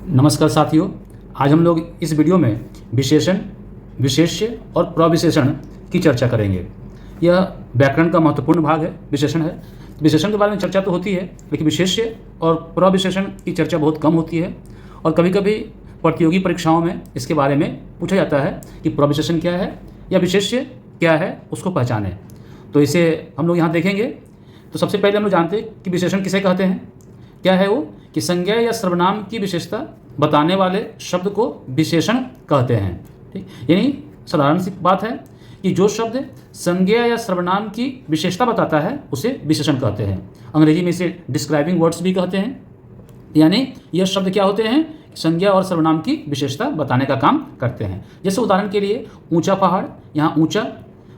नमस्कार साथियों, आज हम लोग इस वीडियो में विशेषण, विशेष्य और प्रविशेषण की चर्चा करेंगे। यह व्याकरण का महत्वपूर्ण भाग है, विशेषण है। विशेषण के बारे में चर्चा तो होती है, लेकिन विशेष्य और प्रविशेषण की चर्चा बहुत कम होती है और कभी कभी प्रतियोगी परीक्षाओं में इसके बारे में पूछा जाता है कि प्रविशेषण क्या है या विशेष्य क्या है, उसको पहचानें। तो इसे हम लोग यहाँ देखेंगे। तो सबसे पहले हम लोग जानते हैं कि विशेषण किसे कहते हैं। क्या है वो कि संज्ञा या सर्वनाम की विशेषता बताने वाले शब्द को विशेषण कहते हैं। ठीक, यानी साधारण सी बात है कि जो शब्द संज्ञा या सर्वनाम की विशेषता बताता है उसे विशेषण कहते हैं। अंग्रेजी में इसे डिस्क्राइबिंग वर्ड्स भी कहते हैं। यानी यह शब्द क्या होते हैं, संज्ञा और सर्वनाम की विशेषता बताने का काम करते हैं। जैसे उदाहरण के लिए ऊंचा पहाड़, यहाँ ऊंचा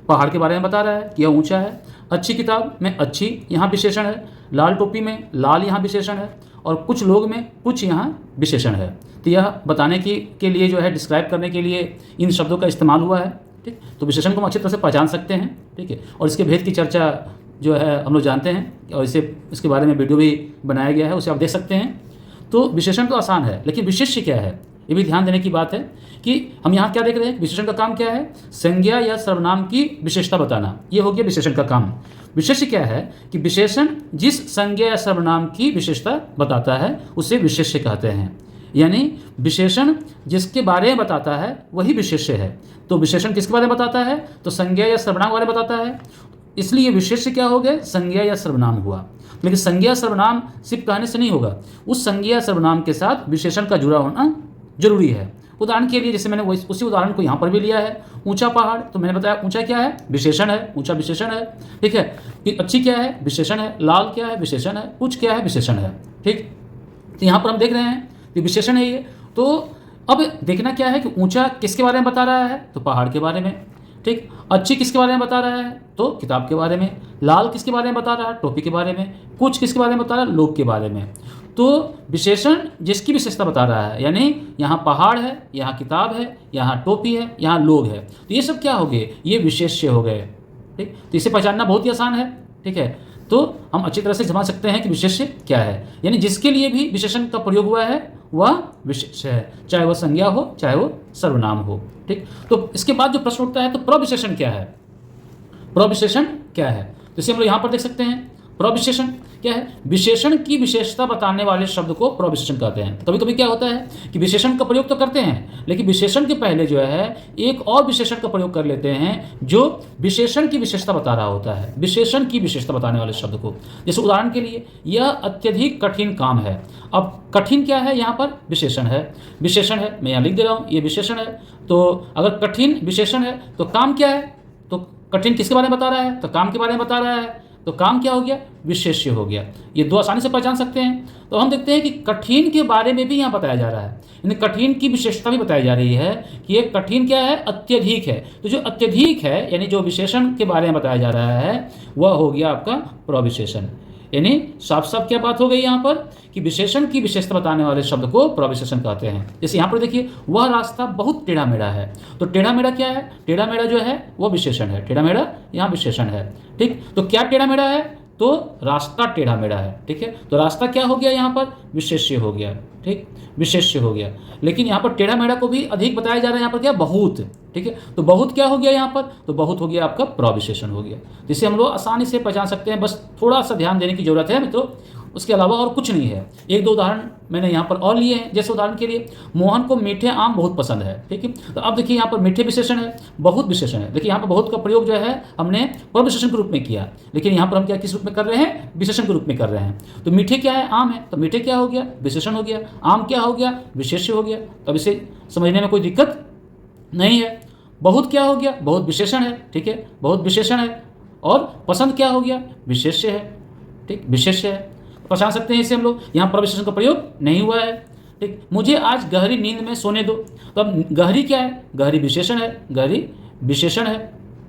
पहाड़ के बारे में बता रहा है कि यह ऊंचा है। अच्छी किताब में अच्छी यहाँ विशेषण है। लाल टोपी में लाल यहाँ विशेषण है और कुछ लोग में कुछ यहाँ विशेषण है। तो यह बताने के लिए जो है, डिस्क्राइब करने के लिए इन शब्दों का इस्तेमाल हुआ है। ठीक, तो विशेषण को हम अच्छी तरह से पहचान सकते हैं। ठीक है, और इसके भेद की चर्चा जो है हम लोग जानते हैं और इसके बारे में वीडियो भी बनाया गया है, उसे आप देख सकते हैं। तो विशेषण तो आसान है, लेकिन विशेष्य क्या है, ये भी ध्यान देने की बात है कि हम यहाँ क्या देख रहे हैं। विशेषण का काम क्या है, संज्ञा या सर्वनाम की विशेषता बताना। ये हो गया विशेषण का काम। विशेष्य क्या है कि विशेषण जिस संज्ञा या सर्वनाम की विशेषता बताता है उसे विशेष्य कहते हैं। यानी विशेषण जिसके बारे में बताता है वही विशेष्य है। तो विशेषण किसके बारे में बताता है, तो संज्ञा या सर्वनाम के बारे में बताता है, इसलिए विशेष्य क्या हो गया, संज्ञा या सर्वनाम हुआ। लेकिन संज्ञा सर्वनाम सिर्फ कहने से नहीं होगा, उस संज्ञा या सर्वनाम के साथ विशेषण का जुड़ा होना जरूरी है। उदाहरण के लिए जैसे मैंने उसी उदाहरण को यहाँ पर भी लिया है, ऊंचा पहाड़, तो मैंने बताया ऊंचा क्या है, विशेषण है, ऊंचा विशेषण है। ठीक है, कि अच्छी क्या है, विशेषण है। लाल क्या है, विशेषण है। कुछ क्या है, विशेषण है। ठीक, तो यहाँ पर हम देख रहे हैं कि विशेषण है ये। तो अब देखना क्या है कि ऊंचा किसके बारे में बता रहा है, तो पहाड़ के बारे में। ठीक, अच्छी किसके बारे में बता रहा है, तो किताब के बारे में। लाल किसके बारे में बता रहा है, टोपी के बारे में। कुछ किसके बारे में बता रहा है, लोग के बारे में। तो विशेषण जिसकी विशेषता बता रहा है, यानी यहाँ पहाड़ है, यहाँ किताब है, यहाँ टोपी है, यहाँ लोग है, तो ये सब क्या हो गए, ये विशेष्य हो गए। ठीक, तो इसे पहचानना बहुत ही आसान है। ठीक है, तो हम अच्छी तरह से समझ सकते हैं कि विशेष्य क्या है। यानी जिसके लिए भी विशेषण का प्रयोग हुआ है वह विशेष्य है, चाहे वह संज्ञा हो चाहे वो सर्वनाम हो। ठीक, तो इसके बाद जो प्रश्न उठता है, तो प्रविशेषण क्या है। प्रविशेषण क्या है, जैसे हम लोग यहाँ पर देख सकते हैं। प्रविशेषण क्या है, विशेषण की विशेषता बताने वाले शब्द को प्रविशेषण कहते हैं। कभी कभी क्या होता है कि विशेषण का प्रयोग तो करते हैं, लेकिन विशेषण के पहले जो है एक और विशेषण का प्रयोग कर लेते हैं जो विशेषण की विशेषता बता रहा होता है, विशेषण की विशेषता बताने वाले शब्द को। जैसे उदाहरण के लिए, यह अत्यधिक कठिन काम है। अब कठिन क्या है, यहाँ पर विशेषण है। विशेषण है, मैं यहाँ लिख दे रहा हूँ, ये विशेषण है। तो अगर कठिन विशेषण है तो काम क्या है, तो कठिन किसके बारे में बता रहा है, तो काम के बारे में बता रहा है। तो काम क्या हो गया, विशेष्य हो गया। ये दो आसानी से पहचान सकते हैं। तो हम देखते हैं कि कठिन के बारे में भी यहाँ बताया जा रहा है, यानी कठिन की विशेषता भी बताई जा रही है कि ये कठिन क्या है, अत्यधिक है। तो जो अत्यधिक है, यानी जो विशेषण के बारे में बताया जा रहा है, वह हो गया आपका प्रविशेषण। यानी साफ साफ क्या बात हो गई यहाँ पर कि विशेषण की विशेषता बताने वाले शब्द को प्रविशेषण कहते हैं। जैसे यहाँ पर देखिए, वह रास्ता बहुत टेढ़ा मेढ़ा है। तो टेढ़ा मेढ़ा क्या है, टेढ़ा मेढ़ा जो है वो विशेषण है। टेढ़ा मेढ़ा यहाँ विशेषण है। ठीक, तो क्या टेढ़ा मेढ़ा है, तो रास्ता टेढ़ा मेढ़ा है। ठीक है, तो रास्ता क्या हो गया, यहाँ पर विशेष्य हो गया। ठीक, विशेष्य हो गया। लेकिन यहाँ पर टेढ़ा मेढ़ा को भी अधिक बताया जा रहा है, यहाँ पर क्या, बहुत। ठीक है, तो बहुत क्या हो गया यहाँ पर, तो बहुत हो गया आपका प्रविशेषण हो गया। जिसे हम लोग आसानी से पहचान सकते हैं, बस थोड़ा सा ध्यान देने की जरूरत है मित्रों, उसके अलावा और कुछ नहीं है। एक दो उदाहरण मैंने यहाँ पर और लिए हैं। जैसे उदाहरण के लिए, मोहन को मीठे आम बहुत पसंद है। ठीक है, तो अब देखिए यहाँ पर मीठे विशेषण है, बहुत विशेषण है। देखिए यहाँ पर बहुत का प्रयोग जो है हमने प्रविशेषण के रूप में किया, लेकिन यहाँ पर हम क्या किस रूप में कर रहे हैं, विशेषण के रूप में कर रहे हैं। तो मीठे क्या है, आम है, तो मीठे क्या हो गया, विशेषण हो गया। आम क्या हो गया, विशेष्य हो गया। तो अब इसे समझने में कोई दिक्कत नहीं है। बहुत क्या हो गया, बहुत विशेषण है। ठीक है, बहुत विशेषण है। और पसंद क्या हो गया, विशेष्य है। ठीक, विशेष्य है, पहचान सकते हैं इसे हम लोग। यहाँ प्रविशेषण का प्रयोग नहीं हुआ है। ठीक, मुझे आज गहरी नींद में सोने दो। तो अब गहरी क्या है, गहरी विशेषण है, गहरी विशेषण है।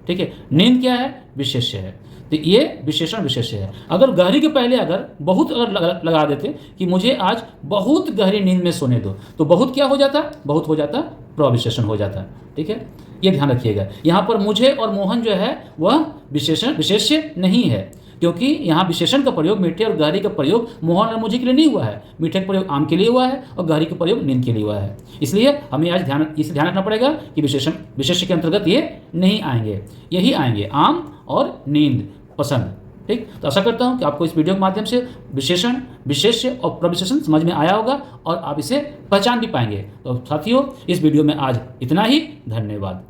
ठीक है, नींद क्या है, विशेष्य है। तो ये विशेषण विशेष्य है। अगर गहरी के पहले अगर बहुत अगर लगा देते कि मुझे आज बहुत गहरी नींद में सोने दो, तो बहुत क्या हो जाता, बहुत हो जाता प्रविशेषण हो जाता। ठीक है, ये ध्यान रखिएगा। यहाँ पर मुझे और मोहन जो है वह विशेषण विशेष्य नहीं है, क्योंकि यहाँ विशेषण का प्रयोग मीठे और गहरी का प्रयोग मोहन और मुझे के लिए नहीं हुआ है, मीठे का प्रयोग आम के लिए हुआ है और गहरी का प्रयोग नींद के लिए हुआ है। इसलिए हमें आज ध्यान रखना पड़ेगा कि विशेष्य के अंतर्गत ये नहीं आएंगे, यही आएंगे आम और नींद, पसंद। ठीक, तो आशा करता हूँ कि आपको इस वीडियो के माध्यम से विशेषण, विशेष्य और प्रविशेषण समझ में आया होगा और आप इसे पहचान भी पाएंगे। तो साथियों, इस वीडियो में आज इतना ही। धन्यवाद।